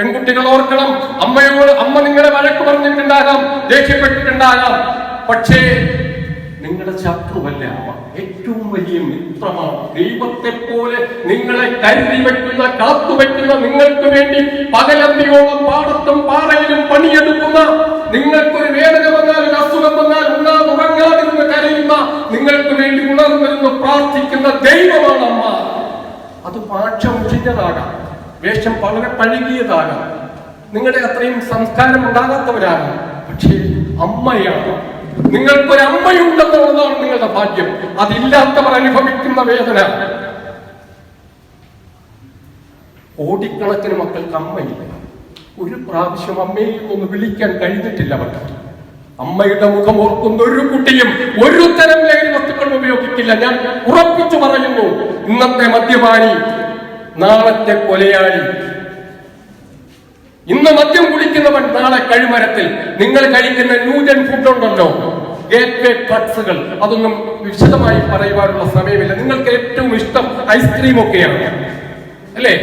പെൺകുട്ടികൾ ഓർക്കണം, അമ്മ നിങ്ങളെ വഴക്ക് പറഞ്ഞിട്ടുണ്ടാകാം, ദേഷ്യപ്പെട്ടിട്ടുണ്ടാകാം. പക്ഷേ നിങ്ങളുടെ ശത്രുവല്ല അമ്മ, ഏറ്റവും വലിയ മിത്രമാണ്. ദൈവത്തെ പോലെ നിങ്ങളെ കരുതി വയ്ക്കുന്ന, കാത്തുവയ്ക്കുന്ന, നിങ്ങൾക്ക് വേണ്ടി പകലന്തിയോളം പാടത്തും പാറയിലും പണിയെടുക്കുന്ന, നിങ്ങൾക്കൊരു വേദന വന്നാൽ, ഒരു അസുഖം വന്നാൽ ഉറങ്ങാതിരുന്ന് കരയുന്ന, നിങ്ങൾക്ക് വേണ്ടി ഉണർന്നിരുന്ന് പ്രാർത്ഥിക്കുന്ന ദൈവമാണ് അമ്മ. അത് ഭാഷ മുഷിഞ്ഞതാകാം, വേഷം വളരെ പഴകിയതാകാം, നിങ്ങളുടെ അത്രയും സംസ്കാരം ഉണ്ടാകാത്തവരാകാം. പക്ഷേ അമ്മയാണ്. നിങ്ങൾക്കൊരമ്മയുണ്ടെന്നുള്ളതാണ് നിങ്ങളുടെ ഭാഗ്യം. അതില്ലാത്തവർ അനുഭവിക്കുന്ന വേദന. കോടിക്കണക്കിന് മക്കൾക്ക് അമ്മയില്ല. ഒരു പ്രാവശ്യം അമ്മയെ ഒന്ന് വിളിക്കാൻ കഴിഞ്ഞിട്ടില്ല അവർക്ക്. അമ്മയുടെ മുഖം ഓർക്കുന്ന ഒരു കുട്ടിയും ഒരു തരം ലഹരി വസ്തുക്കളും ഉപയോഗിക്കില്ല. ഞാൻ ഉറപ്പിച്ചു പറയുന്നു, ഇന്നത്തെ മദ്യപാനി നാളത്തെ കൊലയാളി. ഇന്ന് മദ്യം കുടിക്കുന്നവൻ നാളെ കഴിമരത്തിൽ. നിങ്ങൾ കഴിക്കുന്ന ന്യൂജൻ ഫുഡ് ഉണ്ടല്ലോ, ഗേറ്റ്വേ ഡ്രഗ്സുകൾ, അതൊന്നും വിശദമായി പറയുവാനുള്ള സമയമില്ല. നിങ്ങൾക്ക് ഏറ്റവും ഇഷ്ടം ഐസ്ക്രീം ഒക്കെയാണ് അല്ലേ?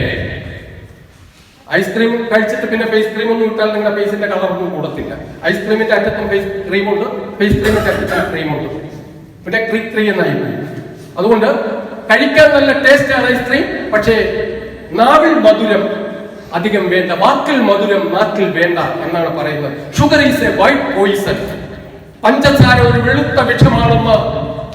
ഐസ്ക്രീം കഴിച്ചിട്ട് പിന്നെ ഫേസ് ക്രീം ഒന്നും ഇട്ടാൽ നിങ്ങളുടെ ഫേസിന്റെ കളറൊന്നും കൂടത്തില്ല. ഐസ്ക്രീമിന്റെ അറ്റത്തും ഫേസ് ക്രീമുണ്ട്, ഫേസ് ക്രീമിന്റെ അറ്റത്തും ക്രീമുണ്ട്, പിന്നെ ക്രീ എന്നായി. അതുകൊണ്ട് കഴിക്കാൻ നല്ല ടേസ്റ്റാണ് ഐസ്ക്രീം. പക്ഷേ നാവിൽ മധുരം അധികം വേണ്ട, വാക്കിൽ മധുരം നാക്കിൽ വേണ്ട എന്നാണ് പറയുന്നത്. Sugar is a white poison. പഞ്ചസാര ഒരു വെളുത്ത വിഷമാണെന്ന്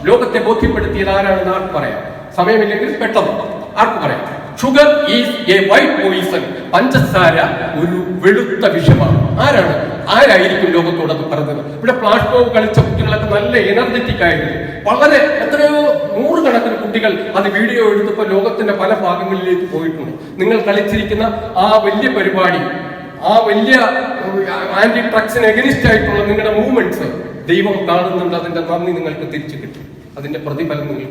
ലോകത്തെ ബോധ്യപ്പെടുത്തിയത് ആരാണെന്ന് ആർക്ക് പറയാം? സമയമില്ലെങ്കിൽ പെട്ടെന്ന് ആർക്ക് പറയാം? Sugar is a white poison. പഞ്ചസാര ഒരു വെളുത്ത വിഷമാണ്. ആരായിരിക്കും ലോകത്തോട് അത് പറഞ്ഞത്? ഇവിടെ ഫ്ലാഷ് മോബ് കളിച്ച കുട്ടികളൊക്കെ നല്ല എനർജറ്റിക് ആയിരുന്നു. വളരെ എത്രയോ നൂറുകണക്കിന് കുട്ടികൾ അത് വീഡിയോ എടുത്തപ്പോൾ ലോകത്തിന്റെ പല ഭാഗങ്ങളിലേക്ക് പോയിട്ടുണ്ട്. നിങ്ങൾ കളിച്ചിരിക്കുന്ന ആ വലിയ പരിപാടി, ആ വലിയ ആന്റി ഡ്രഗ്സിന് എഗനിസ്റ്റ് ആയിട്ടുള്ള നിങ്ങളുടെ മൂവ്മെന്റ്സ് ദൈവം കാണുന്നുണ്ട്. അതിന്റെ നന്ദി നിങ്ങൾക്ക് തിരിച്ചു കിട്ടും. അതിന്റെ പ്രതിഫലം നിങ്ങൾ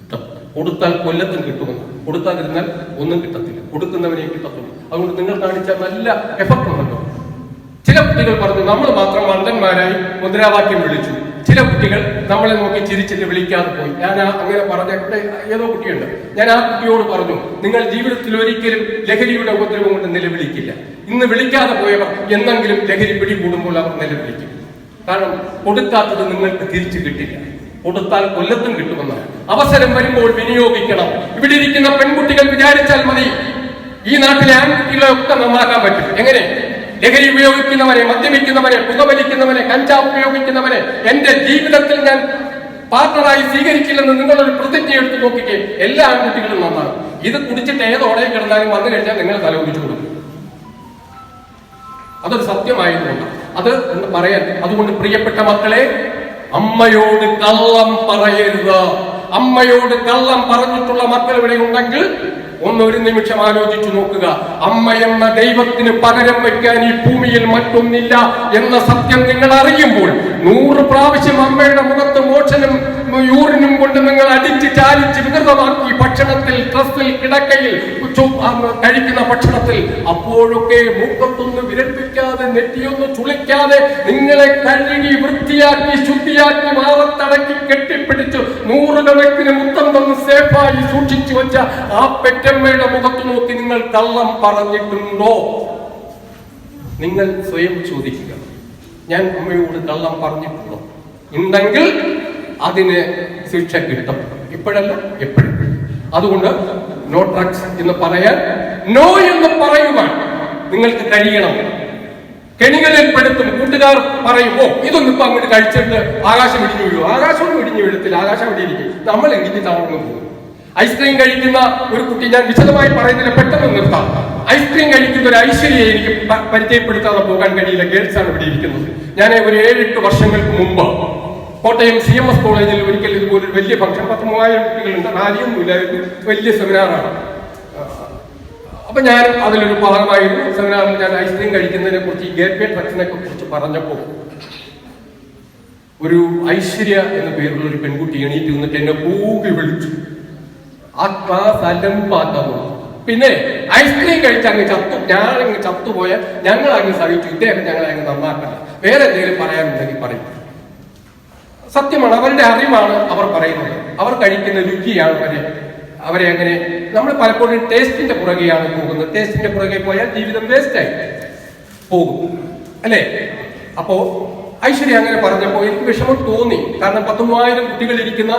കിട്ടും. കൊടുത്താൽ കൊല്ലത്തും കിട്ടുമെന്ന്, കൊടുക്കാതിരുന്നാൽ ഒന്നും കിട്ടത്തില്ല. കൊടുക്കുന്നവനെ കിട്ടത്തുള്ളൂ. അതുകൊണ്ട് നിങ്ങൾ കാണിച്ച നല്ല എഫക്ട് ഉണ്ടല്ലോ. ചില കുട്ടികൾ പറഞ്ഞു നമ്മൾ മാത്രം മണ്ടന്മാരായി മുദ്രാവാക്യം വിളിച്ചു. ചില കുട്ടികൾ നമ്മളെ നോക്കി ചിരിച്ചിട്ട് വിളിക്കാതെ പോയി. ഞാൻ അങ്ങനെ പറഞ്ഞ ഏതോ കുട്ടിയുണ്ട്. ഞാൻ ആ കുട്ടിയോട് പറഞ്ഞു, നിങ്ങൾ ജീവിതത്തിൽ ഒരിക്കലും ലഹരിയുടെ ഉപദ്രവം കൊണ്ട് നിലവിളിക്കില്ല. ഇന്ന് വിളിക്കാതെ പോയവർ എന്നെങ്കിലും ലഹരി പിടികൂടുമ്പോൾ അവർ നിലവിളിക്കും. കാരണം കൊടുക്കാത്തത് നിങ്ങൾക്ക് തിരിച്ചു കിട്ടില്ല. കൊടുത്താൽ കൊല്ലത്തും കിട്ടുമെന്നാണ്. അവസരം വരുമ്പോൾ വിനിയോഗിക്കണം. ഇവിടെ ഇരിക്കുന്ന പെൺകുട്ടികൾ വിചാരിച്ചാൽ മതി, ഈ നാട്ടിലെ ആൺകുട്ടികളെ ഒക്കെ നന്നാക്കാൻ പറ്റും. എങ്ങനെ? ലഹരി ഉപയോഗിക്കുന്നവനെ, മദ്യപിക്കുന്നവനെ, പുകവലിക്കുന്നവനെ, കഞ്ചാവ് ഉപയോഗിക്കുന്നവനെ എന്റെ ജീവിതത്തിൽ ഞാൻ പാർട്ണറായി സ്വീകരിക്കില്ലെന്ന് നിങ്ങളൊരു പ്രതിജ്ഞ എടുത്ത് നോക്കിക്കേ. എല്ലാ ആൺകുട്ടികളും നന്നാണ്. ഇത് കുടിച്ചിട്ട് ഏതോടെ കിടന്നാലും വന്നു കഴിഞ്ഞാൽ നിങ്ങൾ തലകുടിച്ചു കൊടുക്കും. അതൊരു സത്യമായതുകൊണ്ട് അത് എന്ന് പറയാൻ. അതുകൊണ്ട് പ്രിയപ്പെട്ട മക്കളെ, അമ്മയോട് കള്ളം പറയരുത്. അമ്മയോട് കള്ളം പറഞ്ഞിട്ടുള്ള മക്കൾ ഇവിടെ ഉണ്ടെങ്കിൽ ഒരു നിമിഷം ആലോചിച്ചു നോക്കുക. അമ്മ എന്ന ദൈവത്തിന് പകരം വയ്ക്കാൻ ഈ ഭൂമിയിൽ മറ്റൊന്നില്ല എന്ന സത്യം നിങ്ങൾ അറിയുമ്പോൾ 100 പ്രാവശ്യം അമ്മയുടെ മുഖത്ത് മോഷനും യൂറിനും കൊണ്ട് നിങ്ങൾ അടിച്ച് ചാലിച്ച് വികൃതമാക്കി ഭക്ഷണത്തിൽ, ഡ്രസ്സിൽ, കിടക്കയിൽ കഴിക്കുന്ന ഭക്ഷണത്തിൽ, അപ്പോഴൊക്കെ മൂക്കത്തൊന്ന് വിരൽപ്പിക്കാതെ, നെറ്റിയൊന്ന് ചുളിക്കാതെ നിങ്ങളെ കഴുകി വൃത്തിയാക്കി ശുദ്ധിയാക്കി മാറത്തടക്കി കെട്ടിപ്പിടിച്ച് 100 കണക്കിന് മുത്തം തന്ന് സേഫായി സൂക്ഷിച്ചു വെച്ച ആ പെറ്റമ്മയുടെ മുഖത്ത് നോക്കി നിങ്ങൾ കള്ളം പറഞ്ഞിട്ടുണ്ടോ? നിങ്ങൾ സ്വയം ചോദിക്കുക. ഞാൻ അമ്മയോട് കള്ളം പറഞ്ഞിട്ടുണ്ടോ? ഉണ്ടെങ്കിൽ അതിന് ശിക്ഷ കിട്ടും. ഇപ്പോഴല്ല, എപ്പോഴും. അതുകൊണ്ട് നോ ഡ്രഗ്സ് എന്ന് പറയാൻ, നോ എന്ന് പറയുവാൻ നിങ്ങൾക്ക് കഴിയണം. കെണികളിൽ പെടുത്തും. കൂട്ടുകാർ പറയും, ഓ ഇതൊന്നും ഇപ്പൊ അങ്ങോട്ട് കഴിച്ചിട്ട് ആകാശം ഇടിഞ്ഞു വീഴും. ആകാശമൊന്നും ഇടിഞ്ഞു വീഴത്തില്ല, ആകാശം അവിടെ ഇരിക്കും. നമ്മൾ ഇടിഞ്ഞ് താഴ്ന്നു പോകും. ഐസ്ക്രീം കഴിക്കുന്ന ഒരു കുട്ടി, ഞാൻ വിശദമായി പറയുന്നില്ല, പെട്ടെന്ന് നിർത്താം. ഐസ്ക്രീം കഴിക്കുന്ന ഒരു ഐശ്വര്യയെ എനിക്ക് പരിചയപ്പെടുത്താതെ പോകാൻ കഴിയില്ല. ഗേൾസ് ആണ് ഇവിടെ ഇരിക്കുന്നത്. ഞാൻ ഒരു 7-8 വർഷങ്ങൾക്ക് മുമ്പ് കോട്ടയം CMS കോളേജിൽ ഒരിക്കൽ ഇതുപോലെ ഒരു വലിയ ഫംഗ്ഷൻ, 10,000 കുട്ടികളുണ്ട്, റാലിയൊന്നുമില്ലായിരുന്നു, വലിയ സെമിനാറാണ്. അപ്പൊ ഞാൻ അതിലൊരു ഭാഗമായിരുന്നു. സെമിനാറിൽ ഞാൻ ഐസ്ക്രീം കഴിക്കുന്നതിനെ കുറിച്ച്, ഈ ഗേറ്റ്വേ ഡ്രഗ്സിനെ കുറിച്ച് പറഞ്ഞപ്പോൾ ഒരു ഐശ്വര്യ എന്ന പേരുള്ള ഒരു പെൺകുട്ടി എണീറ്റ് നിന്നിട്ട് എന്നെ കൂകി വിളിച്ചു. ആ ക്ലാസ് അലമ്പാക്കുന്നു. പിന്നെ ഐസ്ക്രീം കഴിച്ച് അങ്ങ് ഞാനങ്ങ് ചത്തുപോയ ഞങ്ങൾ അങ്ങ് സഹിച്ചു, ഇദ്ദേഹം ഞങ്ങളെ അങ്ങ് നന്നാക്കല്ല. വേറെ എന്തെങ്കിലും പറയാനുണ്ടെങ്കിൽ പറയും. സത്യമാണ്, അവരുടെ അറിവാണ് അവർ പറയുന്നത്. അവർ കഴിക്കുന്ന രുചിയാണ് അവരെ അവരെ അങ്ങനെ നമ്മൾ പലപ്പോഴും ടേസ്റ്റിന്റെ പുറകെയാണ് പോകുന്നത്. ടേസ്റ്റിന്റെ പുറകെ പോയാൽ ജീവിതം വേസ്റ്റായി പോകും, അല്ലേ? അപ്പോ ഐശ്വര്യ അങ്ങനെ പറഞ്ഞപ്പോൾ എനിക്ക് വിഷമം തോന്നി. കാരണം 10,000 കുട്ടികൾ ഇരിക്കുന്ന,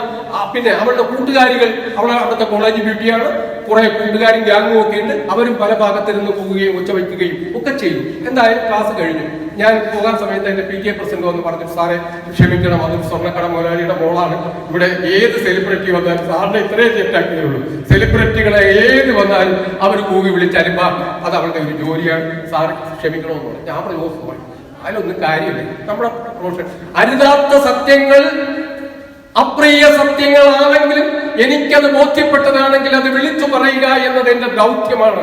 പിന്നെ അവളുടെ കൂട്ടുകാരികൾ, അവളെ അവിടുത്തെ കോളേജ് ബ്യൂട്ടിയാണ്, കുറെ കൂട്ടുകാരും ഗ്യാങ്ങും ഒക്കെ ഉണ്ട്. അവരും പല ഭാഗത്തിരുന്ന് പോവുകയും ഒച്ച വയ്ക്കുകയും ഒക്കെ ചെയ്തു. എന്തായാലും ക്ലാസ് കഴിഞ്ഞു. ഞാൻ പോകാൻ സമയത്ത് എന്റെ PTA പ്രസിഡന്റ് വന്ന് പറഞ്ഞു, സാറെ ക്ഷമിക്കണം, അത് സ്വർണ്ണക്കട മുതലാളിയുടെ മോളാണ്. ഇവിടെ ഏത് സെലിബ്രിറ്റി വന്നാലും സാറിനെ ഇത്രയും തെറ്റാക്കിയേ ഉള്ളൂ. സെലിബ്രിറ്റികളെ ഏത് വന്നാലും അവർ കൂകി വിളിച്ചാലും അത് അവളുടെ ഒരു ജോലിയാണ്, സാറ് ക്ഷമിക്കണമെന്ന് പറഞ്ഞു. ഞാൻ പറഞ്ഞു, അതിലൊന്നും കാര്യമില്ല. നമ്മുടെ പ്രൊഫഷൻ അരുതാത്ത സത്യങ്ങൾ അപ്രിയ സത്യങ്ങളാണെങ്കിലും എനിക്കത് ബോധ്യപ്പെട്ടതാണെങ്കിൽ അത് വിളിച്ചു പറയുക എന്നത് എന്റെ ദൗത്യമാണ്.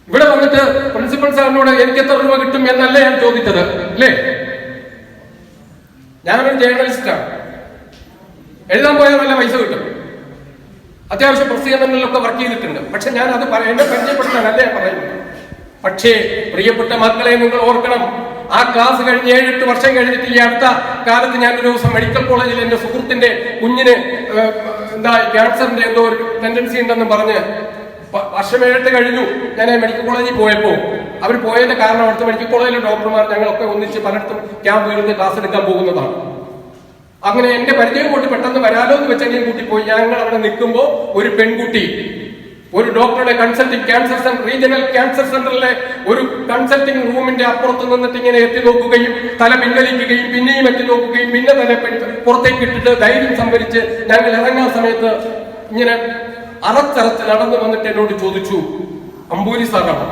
ഇവിടെ വന്നിട്ട് പ്രിൻസിപ്പൽ സാറിനോട് എനിക്ക് എത്ര രൂപ കിട്ടും എന്നല്ല ഞാൻ ചോദിച്ചത്, അല്ലേ? ഞാനൊരു ജേർണലിസ്റ്റാണ്. എഴുതാൻ പോയാൽ നല്ല പൈസ കിട്ടും, അത്യാവശ്യം പ്രസിദ്ധീകരണങ്ങളിലൊക്കെ വർക്ക് ചെയ്തിട്ടുണ്ട്. പക്ഷെ ഞാൻ അത് എന്നെ പരിചയപ്പെടുത്താനല്ല ഞാൻ പറയുന്നത്. പക്ഷേ പ്രിയപ്പെട്ട മക്കളെ, നിങ്ങൾ ഓർക്കണം, ആ ക്ലാസ് കഴിഞ്ഞ് 7-8 വർഷം കഴിഞ്ഞിട്ട് ഈ അടുത്ത കാലത്ത് ഞാനൊരു ദിവസം മെഡിക്കൽ കോളേജിൽ എന്റെ സുഹൃത്തിന്റെ കുഞ്ഞിന് ക്യാൻസറിന്റെ എന്തോ ഒരു ടെൻഡൻസി ഉണ്ടെന്ന് പറഞ്ഞ് വർഷം 7 കഴിഞ്ഞു. ഞാൻ മെഡിക്കൽ കോളേജിൽ പോയപ്പോ അവർ പോയതിന്റെ കാരണം അവിടുത്തെ മെഡിക്കൽ കോളേജിലെ ഡോക്ടർമാർ ഞങ്ങളൊക്കെ ഒന്നിച്ച് പലയിടത്തും ക്യാമ്പുകളിൽ ക്ലാസ് എടുക്കാൻ പോകുന്നതാണ്. അങ്ങനെ എന്റെ പരിചയം കൊണ്ട് പെട്ടെന്ന് വരാലോ എന്ന് വെച്ചെങ്കിലും കൂട്ടി പോയി. ഞങ്ങൾ അവിടെ നിൽക്കുമ്പോൾ ഒരു പെൺകുട്ടി ഒരു ഡോക്ടറുടെ consulting cancer centre, regional cancer സെന്ററിലെ ഒരു കൺസൾട്ടിംഗ് റൂമിന്റെ അപ്പുറത്ത് നിന്നിട്ട് ഇങ്ങനെ എത്തി നോക്കുകയും തല പിൻവലിക്കുകയും പിന്നെയും എത്തി നോക്കുകയും പിന്നെ തല പുറത്തേക്ക് ഇട്ടിട്ട് ധൈര്യം സംഭരിച്ച് ഞങ്ങൾ ഇറങ്ങാൻ സമയത്ത് ഇങ്ങനെ അറച്ചറച്ച് നടന്നു വന്നിട്ട് എന്നോട് ചോദിച്ചു, അമ്പൂരി സാറാണ്.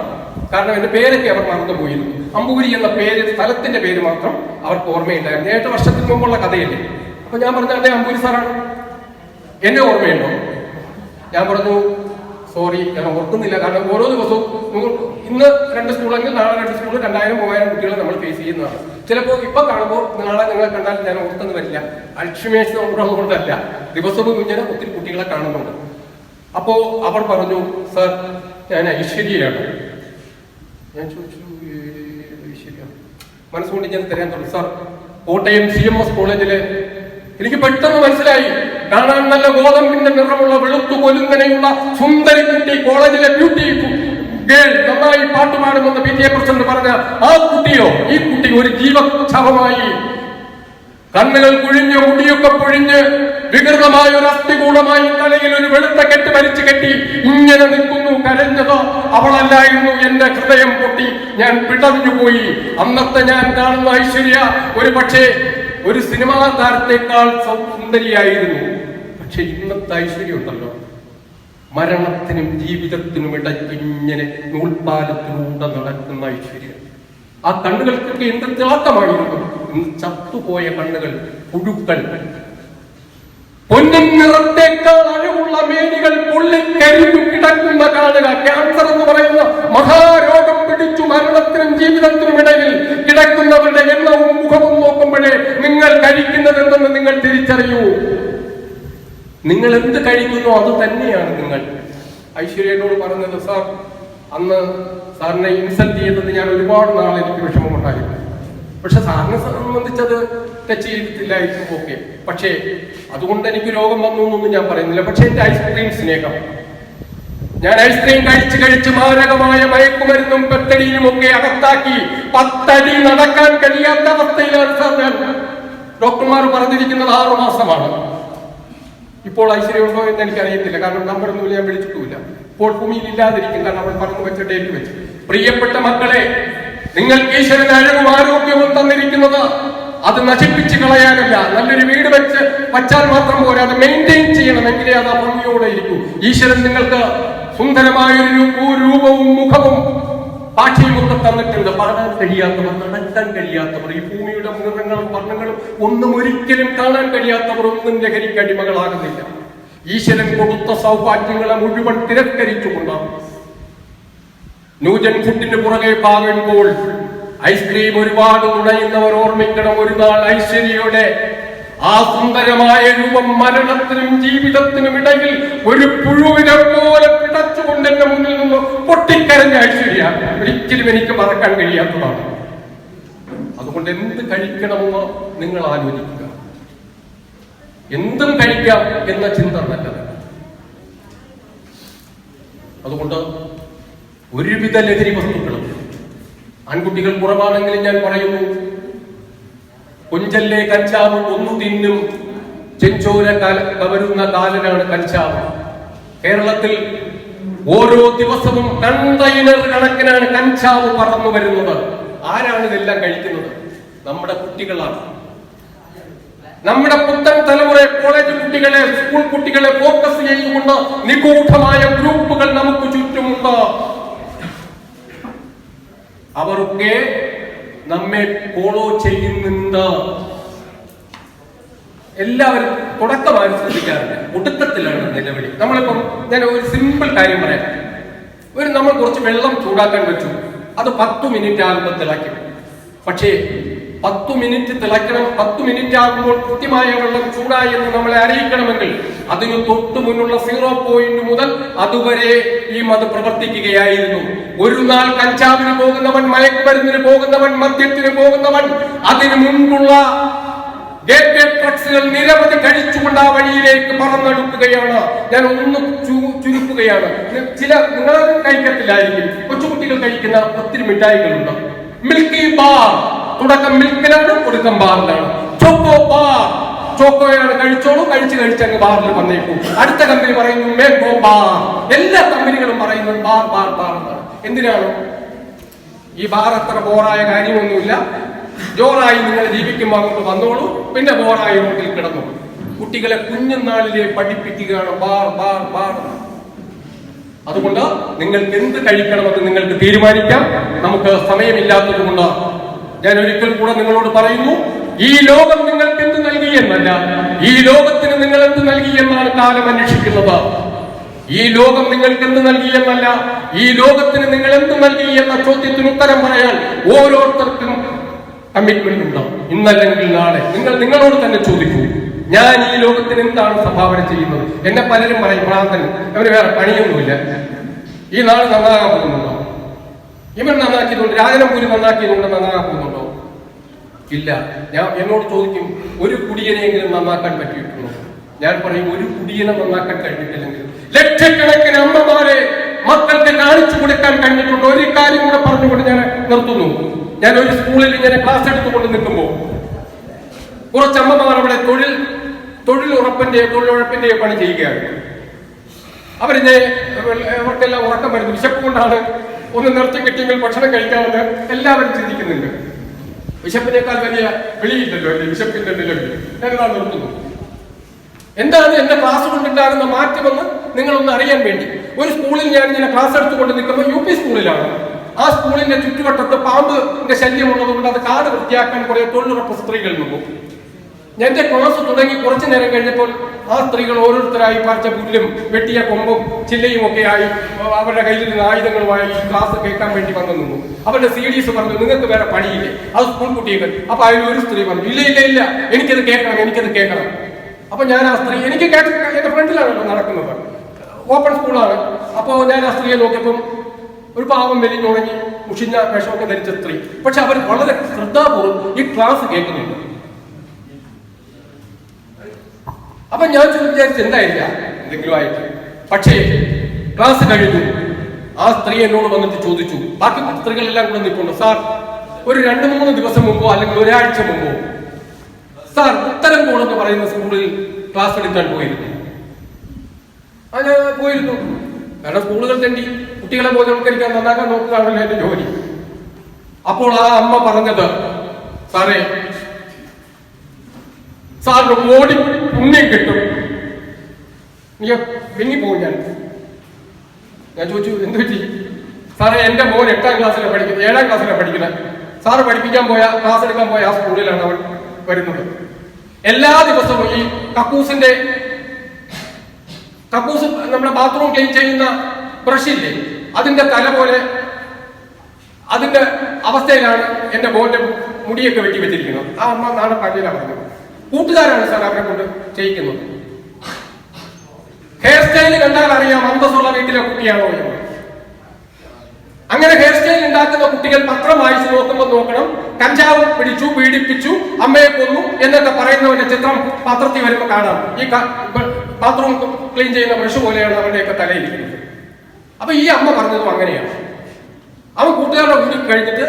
കാരണം എന്റെ പേരൊക്കെ അവർ മറന്നുപോയിരുന്നു. അമ്പൂരി എന്ന പേര്, സ്ഥലത്തിന്റെ പേര് മാത്രം അവർക്ക് ഓർമ്മയുണ്ടായിരുന്നു. 7 വർഷത്തിന് മുമ്പുള്ള കഥയല്ലേ. അപ്പൊ ഞാൻ പറഞ്ഞു, അതെ അമ്പൂരി സാറാണ്. എന്നെ ഓർമ്മയുണ്ടോ? ഞാൻ പറഞ്ഞു, സോറി, ഞാൻ ഓർക്കുന്നില്ല. കാരണം ഓരോ ദിവസവും ഇന്ന് 2 സ്കൂളെങ്കിൽ നാളെ 2 സ്കൂൾ, 2000-3000 കുട്ടികളെ നമ്മൾ ഫേസ് ചെയ്യുന്നതാണ്. ചിലപ്പോൾ ഇപ്പൊ കാണുമ്പോൾ നാളെ നിങ്ങളെ കണ്ടാൽ ഞാൻ ഓർത്തെന്ന് വരില്ല. അൽഷിമേഴ്സ് കൊണ്ടല്ല, ദിവസവും ഇങ്ങനെ ഒത്തിരി കുട്ടികളെ കാണുന്നുണ്ട്. അപ്പോ അവർ പറഞ്ഞു, സർ ഞാൻ ഐശ്വര്യയാണ്. ഞാൻ ചോദിച്ചു, ഐശ്വര്യ? മനസ്സുകൊണ്ട് ഞാൻ തരാൻ തുടങ്ങി. സാർ, കോട്ടയം CMS കോളേജിലെ, എനിക്ക് പെട്ടെന്ന് മനസ്സിലായി, കാണാൻ നല്ല ഗോതമ്പിന്റെ നിറമുള്ള വെളുത്തു കൊലുങ്ങനെയുള്ള സുന്ദരി കുട്ടി, കോളേജിലെ ബ്യൂട്ടി ഗേൾ, നന്നായി പാട്ടുപാടുമെന്ന് PTA പ്രസിഡന്റ് പറഞ്ഞ ആ കുട്ടിയോ, ഈ കുട്ടി ഒരു ജീവച്ഛവമായി, കണ്ണുകൾ കുഴിഞ്ഞ് മുടിയൊക്കെ പൊഴിഞ്ഞ് വികൃതമായ ഒരു അസ്ഥികൂടമായി തലയിൽ ഒരു വെളുത്ത കെട്ട് വലിച്ചു കെട്ടി ഇങ്ങനെ നിൽക്കുന്നു. കരഞ്ഞതോ അവളല്ലായിരുന്നു. എന്റെ ഹൃദയം പൊട്ടി, ഞാൻ പിടഞ്ഞുപോയി. അന്നത്തെ ഞാൻ കാണുന്ന ഐശ്വര്യ ഒരു പക്ഷേ ഒരു സിനിമാ താരത്തെക്കാൾ സുന്ദരിയായിരുന്നു. പക്ഷെ ഇന്നത്തെ ഐശ്വര്യം ഉണ്ടല്ലോ, മരണത്തിനും ജീവിതത്തിനും ഇടയ്ക്ക് ഇങ്ങനെ നൂൽപ്പാലത്തിലൂടെ നടക്കുന്ന ഐശ്വര്യം. ആ കണ്ണുകൾക്കൊക്കെ എന്ത് തിളക്കമായിരുന്നു. ഇന്ന് ചത്തുപോയ കണ്ണുകൾ, പുഴുക്കൾ, പൊന്നിൻ നിറത്തേക്കാൾ അഴകുള്ള മേനികൾ പൊള്ളിക്കരിഞ്ഞു കിടക്കുന്ന കാണുക. ക്യാൻസർ എന്ന് പറയുന്ന മഹാരോഗം പിടിച്ചു മരണത്തിനും ജീവിതത്തിനും ഇടയിൽ കിടക്കുന്നവരുടെ എണ്ണവും മുഖവും നോക്കുമ്പോഴേ നിങ്ങൾ കഴിക്കുന്നത് എന്തെന്ന് നിങ്ങൾ തിരിച്ചറിയൂ. നിങ്ങൾ എന്ത് കഴിക്കുന്നോ അത് തന്നെയാണ് നിങ്ങൾ. ഐശ്വര്യനോട് പറഞ്ഞത്, സാർ അന്ന് സാറിനെ ഇൻസൾട്ട് ചെയ്തത് ഞാൻ ഒരുപാട് നാൾ എനിക്ക് വിഷമമുണ്ടായിരുന്നു. പക്ഷെ സാറിനെ സംബന്ധിച്ചത് ടച്ച് ചെയ്തിട്ടില്ലായിരിക്കും, ഓക്കെ. പക്ഷേ അതുകൊണ്ട് എനിക്ക് രോഗം വന്നു എന്നൊന്നും ഞാൻ പറയുന്നില്ല. പക്ഷെ എന്റെ ഐസ്ക്രീം സ്നേഹം, ഞാൻ ഐസ്ക്രീം കഴിച്ച് മാരകമായ മയക്കുമരുന്നും പെത്തടിയും ഒക്കെ അകത്താക്കി 10 അടി നടക്കാൻ കഴിയാത്ത അവസ്ഥയിലാണ് സാർ. ഞാൻ ഡോക്ടർമാർ പറഞ്ഞിരിക്കുന്നത് 6 മാസമാണ്. ഇപ്പോൾ ഐശ്വര്യം ഉണ്ടോ എന്ന് എനിക്കറിയത്തില്ല, കാരണം നമ്പറൊന്നും ഞാൻ വിളിച്ചിട്ടുമില്ല. ഇപ്പോൾ ഭൂമിയിൽ ഇല്ലാതിരിക്കും, കാരണം അവൾ പറഞ്ഞു വെച്ച ഡേറ്റ് വെച്ച്. പ്രിയപ്പെട്ട മക്കളെ, നിങ്ങൾക്ക് ഈശ്വരൻ അഴകും ആരോഗ്യവും തന്നിരിക്കുന്നത് അത് നശിപ്പിച്ച് കളയാനല്ല. നല്ലൊരു വീട് വച്ചാൽ മാത്രം പോരാ, അത് മെയിൻറ്റെയിൻ ചെയ്യണമെങ്കിലേ അത് ഭംഗിയോടെ ഇരിക്കൂ. ഈശ്വരൻ നിങ്ങൾക്ക് സുന്ദരമായൊരു രൂപവും മുഖവും ഭാഷയും ഒക്കെ തന്നിട്ടുണ്ട്. പാടാൻ കഴിയാത്തവർ, നടക്കാൻ കഴിയാത്തവർ, ഈ ഭൂമിയുടെ നിറങ്ങളും വർണ്ണങ്ങളും ഒന്നും ഒരിക്കലും കാണാൻ കഴിയാത്തവർ ഒന്നും ലഹരിക്ക് അടിമകളാകുന്നില്ല. ഈശ്വരൻ കൊടുത്ത സൗഭാഗ്യങ്ങളെ മുഴുവൻ തിരസ്കരിച്ചുകൊണ്ടാണ്. ന്യൂജൻ ഫുഡിന് പുറകെ പാകുമ്പോൾ ഐസ്ക്രീം ഒരുപാട് നുണയുന്നവർ ഓർമ്മിക്കണം, ഒരു നാൾ ഐശ്വര്യയുടെ ആ സുന്ദരമായ രൂപം മരണത്തിനും ജീവിതത്തിനും ഇടയിൽ ഒരു പുഴുവിനെ പോലെ പിടച്ചുകൊണ്ട് എന്റെ മുന്നിൽ നിന്ന് പൊട്ടിക്കരഞ്ഞ ഐശ്വര്യ ഒരിക്കലും എനിക്ക് മറക്കാൻ കഴിയാത്തതാണ്. അതുകൊണ്ട് എന്ത് കഴിക്കണമെന്ന് നിങ്ങൾ ആലോചിക്കുക. എന്തും കഴിക്കാം എന്ന ചിന്ത നല്ലത്. അതുകൊണ്ട് ഒരുവിധ ലഹരി വസ്തുക്കളും ആൺകുട്ടികൾ കുറവാണെങ്കിലും ഞാൻ പറയുന്നു, കൊഞ്ചല്ലേ കഞ്ചാവ് ഒന്നു തിന്നും ചെഞ്ചോര കവരുന്ന കാലനാണ് കഞ്ചാവ്. കേരളത്തിൽ ഓരോ ദിവസവും കണ്ടെയ്നർ കണക്കിനാണ് കഞ്ചാവ് പറന്നു വരുന്നത്. ആരാണ് ഇതെല്ലാം കഴിക്കുന്നത്? നമ്മുടെ കുട്ടികളാണ്. നമ്മുടെ പുത്തൻ തലമുറയെ, കോളേജ് കുട്ടികളെ, സ്കൂൾ കുട്ടികളെ ഫോക്കസ് ചെയ്തുകൊണ്ട് നിഗൂഢമായ ഗ്രൂപ്പുകൾ നമുക്ക് ചുറ്റുമുണ്ട്. അവരൊക്കെ നമ്മെ ഫോളോ ചെയ്യുന്നുണ്ട്. എല്ലാവരും തുടക്കമായി ശ്രദ്ധിക്കാറില്ല, ഒടുക്കത്തിലാണ് നിലവിളി. നമ്മളിപ്പം ഞാൻ ഒരു സിമ്പിൾ കാര്യം പറയാം. നമ്മൾ കുറച്ച് വെള്ളം ചൂടാക്കാൻ വെച്ചു, അത് 10 മിനിറ്റ് ആകുമ്പോൾ തിളയ്ക്കും. പക്ഷേ 10 മിനിറ്റ് തിളയ്ക്കണം, 10 മിനിറ്റ് ആകുമ്പോൾ കൃത്യമായ വെള്ളം ചൂടായി എന്ന് നമ്മളെ അറിയിക്കണമെങ്കിൽ അതിന് തൊട്ടു മുന്നുള്ള 0 പോയിന്റ് മുതൽ അതുവരെ ഈ മത് പ്രവർത്തിക്കുകയായിരുന്നു. ഒരു നാൾ കഞ്ചാവിന് പോകുന്നവൻ, മയക്കുമരുന്നിന് പോകുന്നവൻ, മദ്യത്തിന് പോകുന്നവൻ, അതിനു മുൻപുള്ള ട്രക്സുകൾ നിരവധി കഴിച്ചുകൊണ്ട് ആ വഴിയിലേക്ക് പറന്നെടുക്കുകയാണ്. ഞാൻ ഒന്ന് ചുരുക്കുകയാണ്. നിങ്ങളൊന്നും കഴിക്കത്തില്ലായിരിക്കും, കൊച്ചുകുട്ടികൾ കഴിക്കുന്ന ഒത്തിരി മിഠായികളുണ്ട്. മിൽക്കി ബാർ, തുടക്കം മിൽക്കിലാണ്, ഒടുക്കം ബാറിലാണ്. ചോക്കോ ബാർ, ചോക്കോയാണ്, കഴിച്ചോളൂ, കഴിച്ചങ്ങ് ബാറിൽ വന്നേക്കും. അടുത്ത കമ്പനി പറയുന്നു മാംഗോ ബാർ. എല്ലാ കമ്പനികളും പറയുന്നത് ബാർ ബാർ ബാർ എന്നാണ്. എന്തിനാണ്? ഈ ബാർ അത്ര ബോറായ കാര്യമൊന്നുമില്ല. ജോറായി നിങ്ങൾ ജീവിക്കുമ്പോൾ അങ്ങോട്ട് വന്നോളൂ, പിന്നെ ബോറായി റോട്ടിൽ കിടന്നു. കുട്ടികളെ കുഞ്ഞുനാളിലെ പഠിപ്പിക്കുകയാണ് ബാർ ബാർ ബാർ. അതുകൊണ്ട് നിങ്ങൾക്ക് എന്ത് കഴിക്കണമെന്ന് നിങ്ങൾക്ക് തീരുമാനിക്കാം. നമുക്ക് സമയമില്ലാത്തത് കൊണ്ട് ഞാൻ ഒരിക്കൽ കൂടെ നിങ്ങളോട് പറയുന്നു, ഈ ലോകം നിങ്ങൾക്ക് എന്ത് നൽകിയെന്നല്ല, ഈ ലോകത്തിന് നിങ്ങൾ എന്ത് നൽകിയെന്നാണ് കാലം അന്വേഷിക്കുന്നത്. ഈ ലോകം നിങ്ങൾക്ക് എന്ത് നൽകിയെന്നല്ല, ഈ ലോകത്തിന് നിങ്ങൾ എന്ത് നൽകി എന്ന ചോദ്യത്തിന് ഉത്തരം പറയാൻ ഓരോരുത്തർക്കും കമ്മിറ്റ്മെന്റ് ഉണ്ടാവും. ഇന്നല്ലെങ്കിൽ നാളെ നിങ്ങളോട് തന്നെ ചോദിക്കൂ, ഞാൻ ഈ ലോകത്തിന് എന്താണ് സംഭാവന ചെയ്യുന്നത്? എന്നെ പലരും പറയും ഭ്രാന്തൻ, അവന് വേറെ പണിയൊന്നുമില്ല, ഈ നാട് നന്നാകാൻ പോകുന്നുണ്ടോ? ഇവൻ നന്നാക്കിയതുകൊണ്ട്, രാജനപൂരി നന്നാക്കിയതുകൊണ്ട് നന്നാകാൻ പോകുന്നുണ്ടോ? ഇല്ല. എന്നോട് ചോദിക്കും, ഒരു കുടിയനെയെങ്കിലും നന്നാക്കാൻ പറ്റിയിട്ടുണ്ടോ? ഞാൻ പറയും, ഒരു കുടിയനെ നന്നാക്കാൻ കഴിഞ്ഞിട്ടില്ലെങ്കിൽ ലക്ഷക്കണക്കിന് അമ്മമാരെ മക്കൾക്ക് കാണിച്ചു കൊടുക്കാൻ കഴിഞ്ഞിട്ടുണ്ട്. ഒരു കാര്യം കൂടെ പറഞ്ഞുകൊണ്ട് ഞാൻ നിർത്തുന്നു. ഞാൻ ഒരു സ്കൂളിൽ ഇങ്ങനെ ക്ലാസ് എടുത്തുകൊണ്ട് നിൽക്കുമ്പോൾ കുറച്ച് അമ്മമാർ അവിടെ തൊഴിലുറപ്പിന്റെയോ പണി ചെയ്യുകയാണ്. അവർക്കെല്ലാം ഉറക്കം വരുന്നു. വിശപ്പ് കൊണ്ടാണ്, ഒന്ന് നിർത്തി കിട്ടിയെങ്കിൽ ഭക്ഷണം കഴിക്കാമെന്ന് എല്ലാവരും ചിന്തിക്കുന്നുണ്ട്. വിശപ്പിനേക്കാൾ വലിയ വെളിയില്ലല്ലോ എന്റെ വിശപ്പിന്റെ നിലവിൽ. ഞാനിതാ നിർത്തുന്നു. എന്താണ് എന്റെ ക്ലാസ് കൊണ്ടുണ്ടാകുന്ന മാറ്റമെന്ന് നിങ്ങളൊന്ന് അറിയാൻ വേണ്ടി. ഒരു സ്കൂളിൽ ഞാൻ ഇങ്ങനെ ക്ലാസ് എടുത്തുകൊണ്ട് നിൽക്കുമ്പോൾ, UP സ്കൂളിലാണ്. ആ സ്കൂളിന്റെ ചുറ്റുവട്ടത്ത് പാമ്പിന്റെ ശല്യമുള്ളത് കൊണ്ട് അത് കാട് വൃത്തിയാക്കാൻ കുറെ തൊഴിലുറപ്പ് സ്ത്രീകൾ നിന്നു. എന്റെ ക്ലാസ് തുടങ്ങി കുറച്ചു നേരം കഴിഞ്ഞപ്പോൾ ആ സ്ത്രീകൾ ഓരോരുത്തരായി പറിച്ച പുല്ലും വെട്ടിയ കൊമ്പും ചില്ലയും ഒക്കെ ആയി അവരുടെ കയ്യിലിരുന്ന ആയുധങ്ങളുമായി ക്ലാസ് കേൾക്കാൻ വേണ്ടി വന്നു നിന്നു. അവരുടെ CDs പറഞ്ഞു, നിങ്ങൾക്ക് വേറെ പണിയില്ലേ? അത് സ്കൂൾ കുട്ടികൾ. അപ്പൊ അതിൽ ഒരു സ്ത്രീ പറഞ്ഞു, ഇല്ല, എനിക്കത് കേൾക്കണം. അപ്പൊ ഞാൻ ആ സ്ത്രീ, എനിക്ക് എന്റെ ഫ്രണ്ടിലാണല്ലോ നടക്കുന്നത്, ഓപ്പൺ സ്കൂളാണ്. അപ്പോ ഞാൻ ആ സ്ത്രീയെ നോക്കിയപ്പം ഒരു പാവം മെലിഞ്ഞുണങ്ങി മുഷിഞ്ഞ വേഷമൊക്കെ ധരിച്ച സ്ത്രീ. പക്ഷെ അവർ വളരെ ശ്രദ്ധാപൂർവ്വം ഈ ക്ലാസ് കേൾക്കുന്നുണ്ട്. അപ്പൊ ഞാൻ വിചാരിച്ചു എന്തായില്ല എന്തെങ്കിലും ആയിട്ട്. പക്ഷേ ക്ലാസ് കഴിഞ്ഞു. ആ സ്ത്രീ എന്നോട് വന്നിട്ട് ചോദിച്ചു, ബാക്കി സ്ത്രീകളെല്ലാം കൂടെ നിൽക്കുന്നു, സാർ ഒരു 2-3 ദിവസം മുമ്പോ അല്ലെങ്കിൽ ഒരാഴ്ച മുമ്പോ സാർ ഉത്തരംകോട് എന്ന് പറയുന്ന സ്കൂളിൽ ക്ലാസ് എടുക്കാൻ പോയിരുന്നു. ഞാൻ പോയിരുന്നു. കാരണം സ്കൂളുകൾ തെണ്ടി കുട്ടികളെ ബോധവൽക്കരിക്കാൻ നന്നാക്കാൻ നോക്കുകയാണല്ലോ എന്റെ ജോലി. അപ്പോൾ ആ അമ്മ പറഞ്ഞത്, സാറിന് മോടി പുണ്യം കിട്ടും. വെങ്ങിപ്പോവും. ഞാൻ ചോദിച്ചു, എന്ത് പറ്റി? സാറേ, എന്റെ മോൻ 8ാം ക്ലാസ്സിലാണ് പഠിക്കുന്നത്, 7ാം ക്ലാസ്സിലാണ് പഠിക്കുന്നത്. സാറ് പഠിപ്പിക്കാൻ പോയ, ക്ലാസ് എടുക്കാൻ പോയ ആ സ്കൂളിലാണ് അവൻ വരുന്നത്. എല്ലാ ദിവസവും ഈ കക്കൂസ് നമ്മുടെ ബാത്റൂം ക്ലീൻ ചെയ്യുന്ന ബ്രഷില്ലേ, അതിന്റെ തല പോലെ അതിന്റെ അവസ്ഥയിലാണ് എന്റെ മോന്റെ മുടിയൊക്കെ വെട്ടി വെച്ചിരിക്കുന്നത്. ആ അമ്മ നാളെ പള്ളിയിലാണ് പറഞ്ഞത്. കൂട്ടുകാരാണ് സാർ അവരെ കൊണ്ട് ചെയ്യിക്കുന്നത്. ഹെയർ സ്റ്റൈൽ കണ്ടാൽ അറിയാം അന്തസ്സുള്ള വീട്ടിലെ കുട്ടിയാണോ എന്ന്. അങ്ങനെ ഹെയർ സ്റ്റൈൽ ഉണ്ടാക്കുന്ന കുട്ടികൾ പത്രം വായിച്ചു നോക്കുമ്പോൾ നോക്കണം, കഞ്ചാവ് പിടിച്ചു, പീഡിപ്പിച്ചു, അമ്മയെ കൊന്നു എന്നൊക്കെ പറയുന്നവന്റെ ചിത്രം പത്രത്തിൽ വരുമ്പോൾ കാണാം. ഈ ബാത്റൂം ക്ലീൻ ചെയ്യുന്ന ബ്രഷ് പോലെയാണ് അവരുടെയൊക്കെ തലയിരിക്കുന്നത്. അപ്പൊ ഈ അമ്മ പറഞ്ഞതും അങ്ങനെയാണ്. അവൻ കൂട്ടുകാരുടെ കൂടി കഴിഞ്ഞിട്ട്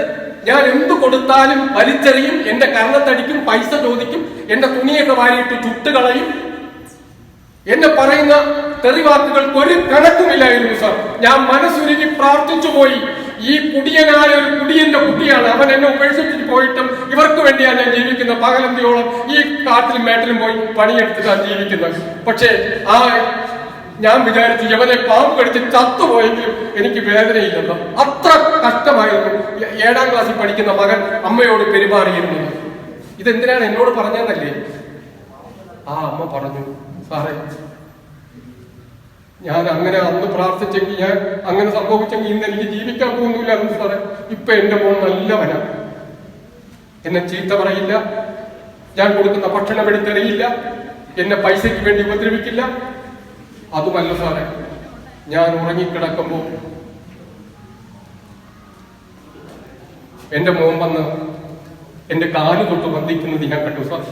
ഞാൻ എന്ത് കൊടുത്താലും വലിച്ചെറിയും, എന്റെ കർണത്തടിക്കും, പൈസ ചോദിക്കും, എന്റെ തുണിയൊക്കെ വാരിയിട്ട് ചുട്ടുകളയും, എന്നെ പറയുന്ന തെറിവാക്കുകൾക്ക് ഒരു കണക്കുമില്ലായിരുന്നു സാർ. ഞാൻ മനസ്സുരുകി പ്രാർത്ഥിച്ചു പോയി. ഈ കുടിയനായ ഒരു കുടിയന്റെ കുട്ടിയാണ്, അവൻ എന്നെ ഉപേക്ഷിച്ചിട്ട് പോയിട്ടും ഇവർക്ക് വേണ്ടിയാണ് ഞാൻ ജീവിക്കുന്നത്. പകലന്തിയോളം ഈ കാട്ടിലും മേട്ടിലും പോയി പണിയെടുത്തിട്ടാണ് ജീവിക്കുന്നത്. പക്ഷേ ഞാൻ വിചാരിച്ചു യവനെ പാമ്പ് കടിച്ച് ചത്തുപോയെങ്കിലും എനിക്ക് വേദനയില്ലെന്നോ. അത്ര കഷ്ടമായിരുന്നു 7ാം ക്ലാസ്സിൽ പഠിക്കുന്ന മകൻ അമ്മയോട് പെരുമാറിയിരുന്നത്. ഇതെന്തിനാണ് എന്നോട് പറഞ്ഞതെന്നല്ലേ? ആ അമ്മ പറഞ്ഞു, സാറേ ഞാൻ അങ്ങനെ അന്ന് പ്രാർത്ഥിച്ചെങ്കിൽ, ഞാൻ അങ്ങനെ സംഭവിച്ചെങ്കിൽ ഇന്ന് എനിക്ക് ജീവിക്കാൻ പോകുന്നില്ലായിരുന്നു സാറേ. ഇപ്പൊ എന്റെ മോൻ നല്ലവനാ, എന്നെ ചീത്ത പറയില്ല, ഞാൻ കൊടുക്കുന്ന ഭക്ഷണം എടുത്തെറിയില്ല, എന്നെ പൈസയ്ക്ക് വേണ്ടി ഉപദ്രവിക്കില്ല. അതുമല്ല സാറേ, ഞാൻ ഉറങ്ങിക്കിടക്കുമ്പോ എന്റെ മോൻ വന്ന് എന്റെ കാല് തൊട്ട് വന്ദിക്കുന്നത് ഞാൻ കണ്ടു സാർ.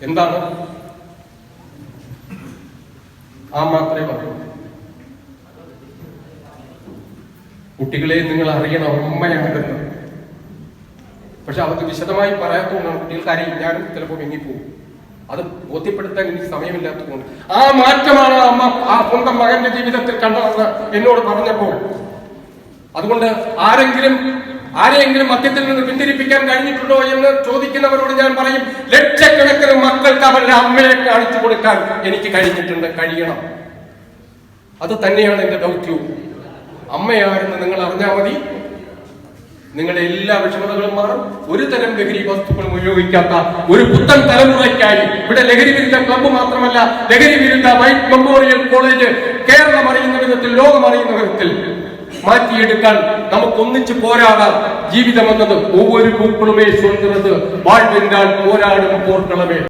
എന്താണ്? ആ മാത്രമേ പറയൂ. കുട്ടികളെ നിങ്ങൾ അറിയണം, അമ്മയാകുന്നത്. പക്ഷെ അവർക്ക് വിശദമായി പറയാത്തതുകൊണ്ടാണ് കുട്ടികൾക്ക് അറിയും. ഞാനും ചിലപ്പോൾ വെങ്ങിപ്പോകും. അത് ബോധ്യപ്പെടുത്താൻ എനിക്ക് സമയമില്ലാത്തതുകൊണ്ട്. ആ മാറ്റമാണ് അമ്മ ആ സ്വന്തം മകന്റെ ജീവിതത്തിൽ കണ്ടതെന്ന് എന്നോട് പറഞ്ഞപ്പോൾ. അതുകൊണ്ട് ആരെയെങ്കിലും മദ്യത്തിൽ നിന്ന് പിന്തിരിപ്പിക്കാൻ കഴിഞ്ഞിട്ടുണ്ടോ എന്ന് ചോദിക്കുന്നവരോട് ഞാൻ പറയും, ലക്ഷക്കണക്കിന് മക്കൾക്ക് അവരുടെ അമ്മയെ കാണിച്ചു കൊടുക്കാൻ എനിക്ക് കഴിഞ്ഞിട്ടുണ്ട്, കഴിയണം. അത് തന്നെയാണ് എന്റെ ദൗത്യവും. അമ്മയാരെന്ന് നിങ്ങൾ അറിഞ്ഞാൽ മതി, നിങ്ങളുടെ എല്ലാ വിഷമതകളും മാറും. ഒരു തരം ലഹരി വസ്തുക്കളും ഉപയോഗിക്കാത്ത ഒരു പുത്തൻ തലമുറയ്ക്കായി ഇവിടെ ലഹരി വിരുദ്ധ ക്ലബ്ബ് മാത്രമല്ല, ലഹരി വിരുദ്ധ വൈറ്റ് മെമ്മോറിയൽ കോളേജ് കേരളം അറിയുന്ന വിധത്തിൽ, ലോകം അറിയുന്ന വിധത്തിൽ മാറ്റിയെടുക്കാൻ നമുക്കൊന്നിച്ച് പോരാടാം. ജീവിതം എന്നത് ഒவ்வொரு പൂക്കളുമേ സ്വന്തത്, வாழ்வென்றால் പോരാടും പോർക്കളമേ.